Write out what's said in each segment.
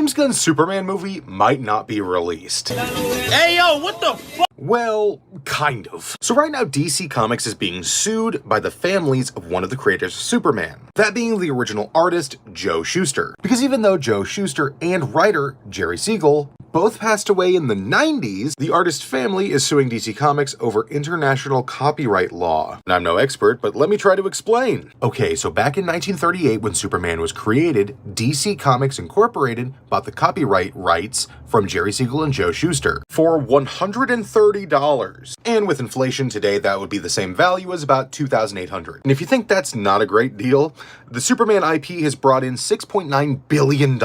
James Gunn's Superman movie might not be released. Hey yo, what the fuck? Well, kind of. So right now DC Comics is being sued by the families of one of the creators of Superman, that being the original artist, Joe Shuster. Because even though Joe Shuster and writer, Jerry Siegel, both passed away in the 90s, the artist family is suing DC Comics over international copyright law. And I'm no expert, but let me try to explain. Okay, so back in 1938 when Superman was created, DC Comics Incorporated bought the copyright rights from Jerry Siegel and Joe Shuster for $130. And with inflation today, that would be the same value as about $2,800. And if you think that's not a great deal, the Superman IP has brought in $6.9 billion.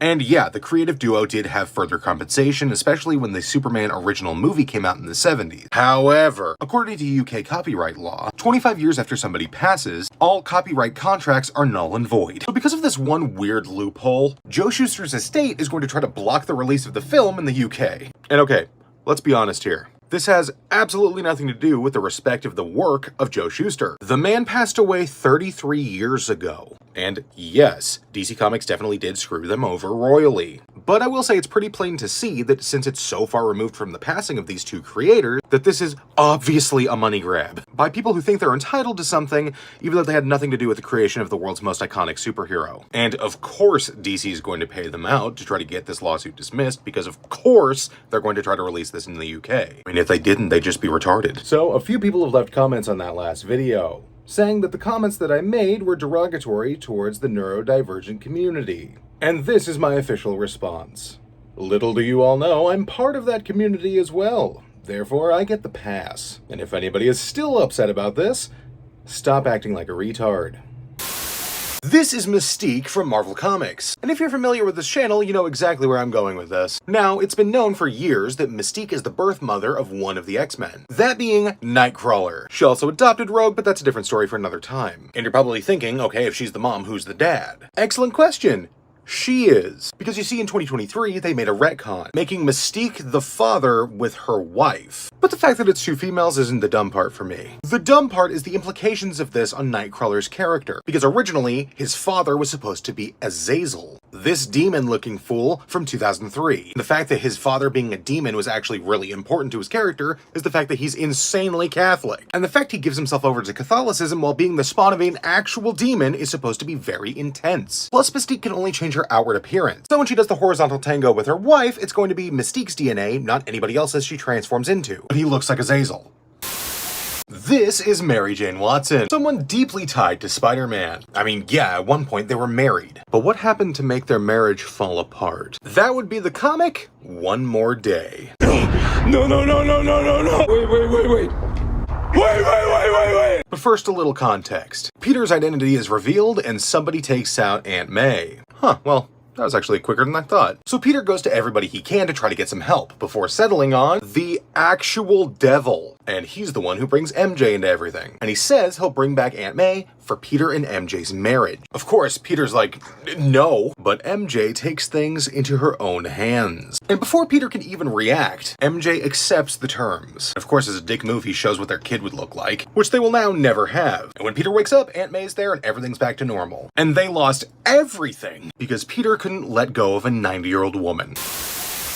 And yeah, the creative duo did have further compensation, especially when the Superman original movie came out in the 70s. However, according to UK copyright law, 25 years after somebody passes, all copyright contracts are null and void. So because of this one weird loophole, Joe Shuster's estate is going to try to block the release of the film in the UK. And okay, let's be honest here. This has absolutely nothing to do with the respect of the work of Joe Shuster. The man passed away 33 years ago. And yes, DC Comics definitely did screw them over royally. But I will say it's pretty plain to see that since it's so far removed from the passing of these two creators, that this is obviously a money grab by people who think they're entitled to something, even though they had nothing to do with the creation of the world's most iconic superhero. And of course, DC is going to pay them out to try to get this lawsuit dismissed, because of course, they're going to try to release this in the UK. I mean, if they didn't, they'd just be retarded. So a few people have left comments on that last video, saying that the comments that I made were derogatory towards the neurodivergent community. And this is my official response. Little do you all know, I'm part of that community as well. Therefore, I get the pass. And if anybody is still upset about this, stop acting like a retard. This is Mystique from Marvel Comics, and if you're familiar with this channel, you know exactly where I'm going with this. Now, it's been known for years that Mystique is the birth mother of one of the X-Men, that being Nightcrawler. She also adopted Rogue, but that's a different story for another time. And you're probably thinking, okay, if she's the mom, who's the dad? Excellent question. She is. Because you see, in 2023, they made a retcon, making Mystique the father with her wife. But the fact that it's two females isn't the dumb part for me. The dumb part is the implications of this on Nightcrawler's character, because originally, his father was supposed to be Azazel, this demon-looking fool from 2003. The fact that his father being a demon was actually really important to his character is the fact that he's insanely Catholic. And the fact he gives himself over to Catholicism while being the spawn of an actual demon is supposed to be very intense. Plus, Mystique can only change her outward appearance. So when she does the horizontal tango with her wife, it's going to be Mystique's DNA, not anybody else's she transforms into. But he looks like Azazel. This is Mary Jane Watson, someone deeply tied to Spider-Man. I mean, yeah, at one point they were married. But what happened to make their marriage fall apart? That would be the comic One More Day. No. Wait. But first, a little context. Peter's identity is revealed and somebody takes out Aunt May. Well, that was actually quicker than I thought. So Peter goes to everybody he can to try to get some help before settling on the actual devil. And he's the one who brings MJ into everything. And he says he'll bring back Aunt May for Peter and MJ's marriage. Of course, Peter's like, no, but MJ takes things into her own hands. And before Peter can even react, MJ accepts the terms. Of course, as a dick move, he shows what their kid would look like, which they will now never have. And when Peter wakes up, Aunt May's there and everything's back to normal. And they lost everything because Peter couldn't let go of a 90-year-old woman.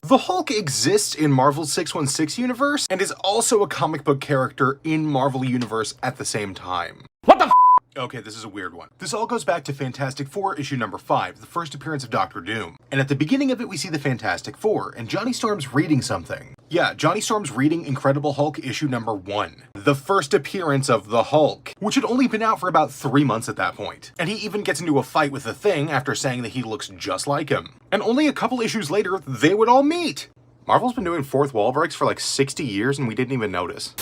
The Hulk exists in Marvel's 616 universe and is also a comic book character in Marvel Universe at the same time. What the f? Okay, this is a weird one. This all goes back to Fantastic Four issue number 5, the first appearance of Dr. Doom. And at the beginning of it, we see the Fantastic Four, and Johnny Storm's reading something. Yeah, Johnny Storm's reading Incredible Hulk issue number 1, the first appearance of the Hulk, which had only been out for about 3 months at that point. And he even gets into a fight with the Thing after saying that he looks just like him. And only a couple issues later, they would all meet. Marvel's been doing fourth wall breaks for like 60 years and we didn't even notice.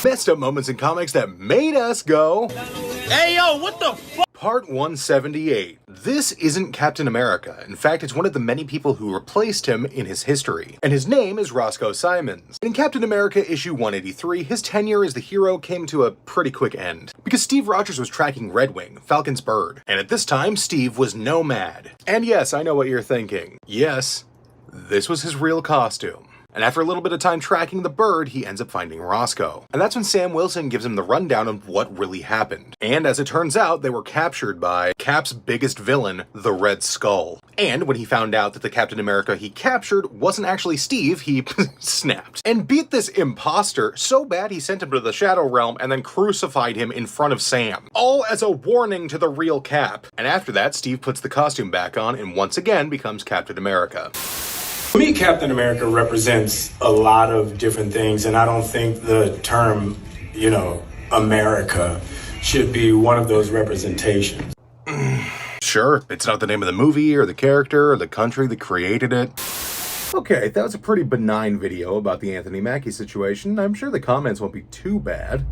Messed up moments in comics that made us go, Hey yo, what the fuck? Part 178. This isn't Captain America. In fact, it's one of the many people who replaced him in his history. And his name is Roscoe Simons. In Captain America issue 183, his tenure as the hero came to a pretty quick end. Because Steve Rogers was tracking Redwing, Falcon's bird. And at this time, Steve was Nomad. And yes, I know what you're thinking. Yes, this was his real costume. And after a little bit of time tracking the bird, he ends up finding Roscoe. And that's when Sam Wilson gives him the rundown of what really happened. And as it turns out, they were captured by Cap's biggest villain, the Red Skull. And when he found out that the Captain America he captured wasn't actually Steve, he snapped. And beat this imposter so bad he sent him to the Shadow Realm and then crucified him in front of Sam. All as a warning to the real Cap. And after that, Steve puts the costume back on and once again becomes Captain America. For me, Captain America represents a lot of different things, and I don't think the term, America should be one of those representations. Sure, it's not the name of the movie or the character or the country that created it. Okay, that was a pretty benign video about the Anthony Mackie situation. I'm sure the comments won't be too bad.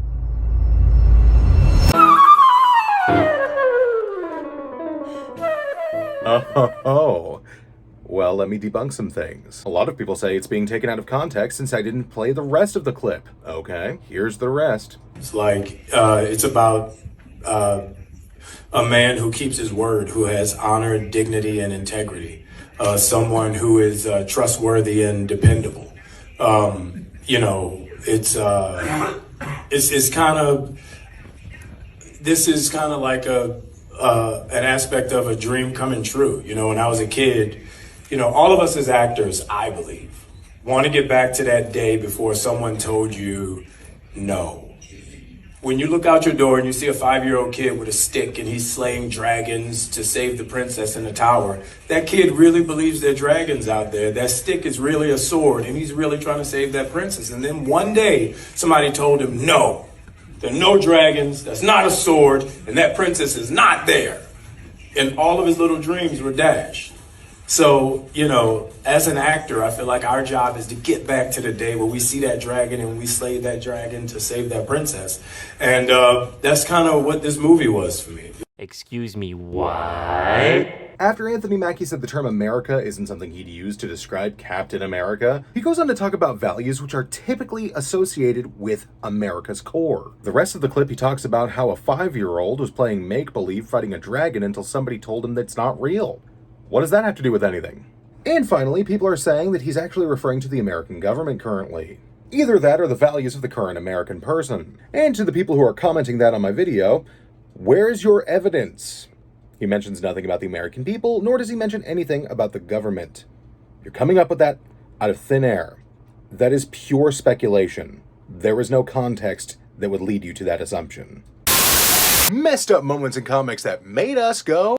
Oh. Well, let me debunk some things. A lot of people say it's being taken out of context since I didn't play the rest of the clip. Okay, here's the rest. It's like, it's about a man who keeps his word, who has honor, dignity, and integrity. Someone who is trustworthy and dependable. It's kind of, this is kind of like an aspect of a dream coming true. When I was a kid, all of us as actors, I believe, want to get back to that day before someone told you no. When you look out your door and you see a 5-year-old kid with a stick and he's slaying dragons to save the princess in the tower, that kid really believes there are dragons out there. That stick is really a sword and he's really trying to save that princess. And then one day somebody told him, no, there are no dragons, that's not a sword, and that princess is not there. And all of his little dreams were dashed. So, as an actor, I feel like our job is to get back to the day where we see that dragon and we slay that dragon to save that princess. And that's kind of what this movie was for me. Excuse me, what? After Anthony Mackie said the term America isn't something he'd use to describe Captain America, he goes on to talk about values which are typically associated with America's core. The rest of the clip, he talks about how a 5-year-old was playing make-believe fighting a dragon until somebody told him that it's not real. What does that have to do with anything? And finally, people are saying that he's actually referring to the American government currently. Either that or the values of the current American person. And to the people who are commenting that on my video, where's your evidence? He mentions nothing about the American people, nor does he mention anything about the government. You're coming up with that out of thin air. That is pure speculation. There is no context that would lead you to that assumption. Messed up moments in comics that made us go,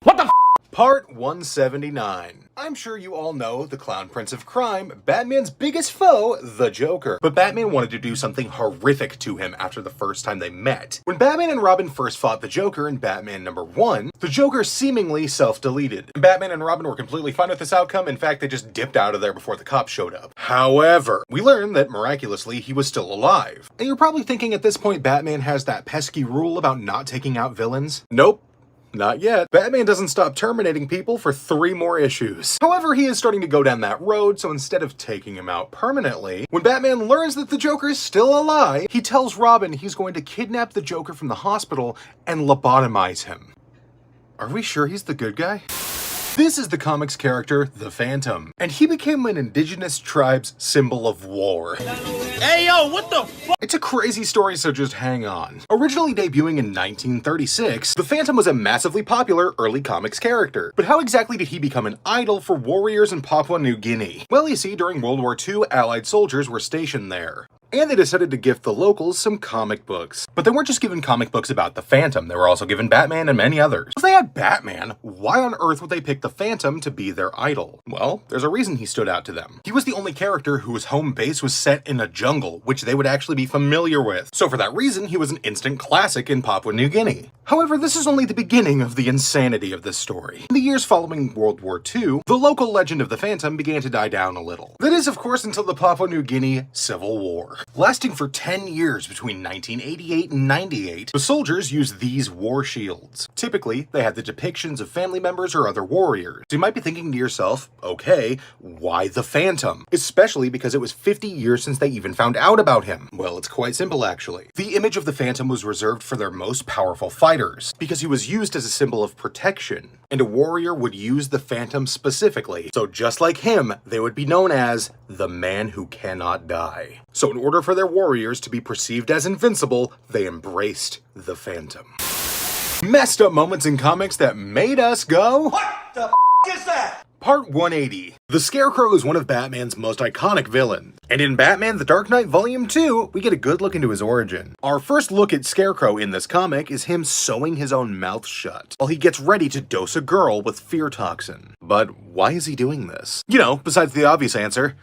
What the f? Part 179. I'm sure you all know the Clown Prince of Crime, Batman's biggest foe, the Joker. But Batman wanted to do something horrific to him after the first time they met. When Batman and Robin first fought the Joker in Batman #1, the Joker seemingly self-deleted. Batman and Robin were completely fine with this outcome. In fact, they just dipped out of there before the cops showed up. However, we learned that miraculously he was still alive. And you're probably thinking at this point Batman has that pesky rule about not taking out villains. Nope. Not yet. Batman doesn't stop terminating people for 3 more issues. However, he is starting to go down that road, so instead of taking him out permanently, when Batman learns that the Joker is still alive, he tells Robin he's going to kidnap the Joker from the hospital and lobotomize him. Are we sure he's the good guy? This is the comics character, the Phantom, and he became an indigenous tribe's symbol of war. Hey, yo, what the fuck? It's a crazy story, so just hang on. Originally debuting in 1936, the Phantom was a massively popular early comics character. But how exactly did he become an idol for warriors in Papua New Guinea? Well, you see, during World War II, Allied soldiers were stationed there. And they decided to gift the locals some comic books. But they weren't just given comic books about the Phantom, they were also given Batman and many others. If they had Batman, why on earth would they pick the Phantom to be their idol? Well, there's a reason he stood out to them. He was the only character whose home base was set in a jungle, which they would actually be familiar with. So for that reason, he was an instant classic in Papua New Guinea. However, this is only the beginning of the insanity of this story. In the years following World War II, the local legend of the Phantom began to die down a little. That is, of course, until the Papua New Guinea Civil War. Lasting for 10 years between 1988 and 98, the soldiers used these war shields. Typically, they had the depictions of family members or other warriors. So you might be thinking to yourself, okay, why the Phantom? Especially because it was 50 years since they even found out about him. Well, it's quite simple actually. The image of the Phantom was reserved for their most powerful fighters, because he was used as a symbol of protection, and a warrior would use the Phantom specifically. So just like him, they would be known as the man who cannot die. So in order for their warriors to be perceived as invincible, they embraced the Phantom. Messed up moments in comics that made us go, What the is that? Part 180. The Scarecrow is one of Batman's most iconic villains, and in Batman The Dark Knight Volume 2, we get a good look into his origin. Our first look at Scarecrow in this comic is him sewing his own mouth shut, while he gets ready to dose a girl with fear toxin. But why is he doing this? You know, besides the obvious answer,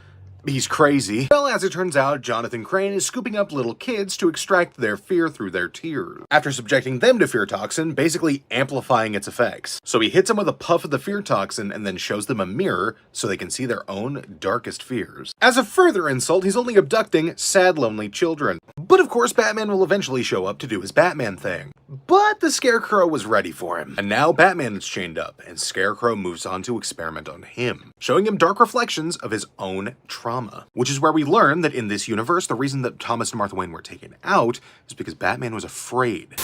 he's crazy. Well, as it turns out, Jonathan Crane is scooping up little kids to extract their fear through their tears, after subjecting them to fear toxin, basically amplifying its effects. So he hits them with a puff of the fear toxin and then shows them a mirror so they can see their own darkest fears. As a further insult, he's only abducting sad, lonely children. But of course, Batman will eventually show up to do his Batman thing. But the Scarecrow was ready for him. And now Batman is chained up, and Scarecrow moves on to experiment on him, showing him dark reflections of his own trauma. Which is where we learn that in this universe, the reason that Thomas and Martha Wayne were taken out is because Batman was afraid.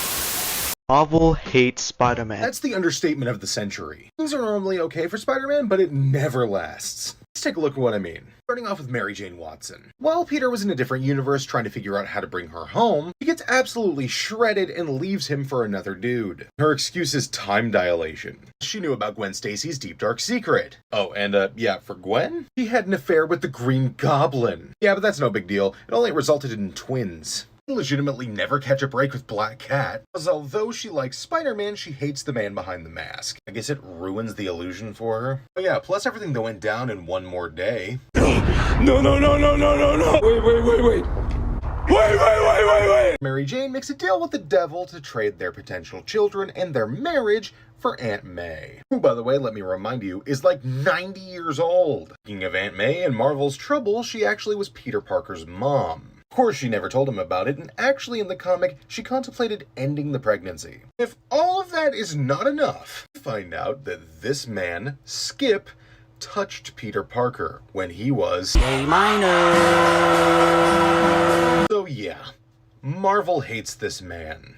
Marvel hates Spider-Man. That's the understatement of the century. Things are normally okay for Spider-Man, but it never lasts. Let's take a look at what I mean. Starting off with Mary Jane Watson. While Peter was in a different universe trying to figure out how to bring her home, he gets absolutely shredded and leaves him for another dude. Her excuse is time dilation. She knew about Gwen Stacy's deep dark secret. Oh, and yeah, for Gwen, she had an affair with the Green Goblin. Yeah, but that's no big deal. It only resulted in twins. Legitimately never catch a break with Black Cat, because although she likes Spider-Man, she hates the man behind the mask. I guess it ruins the illusion for her. But yeah, plus everything that went down in One More Day. No. Wait. Mary Jane makes a deal with the devil to trade their potential children and their marriage for Aunt May, who, by the way, let me remind you, is like 90 years old. Speaking of Aunt May and Marvel's trouble, she actually was Peter Parker's mom. Of course, she never told him about it, and actually in the comic, she contemplated ending the pregnancy. If all of that is not enough, we find out that this man, Skip, touched Peter Parker when he was A minor. So yeah, Marvel hates this man.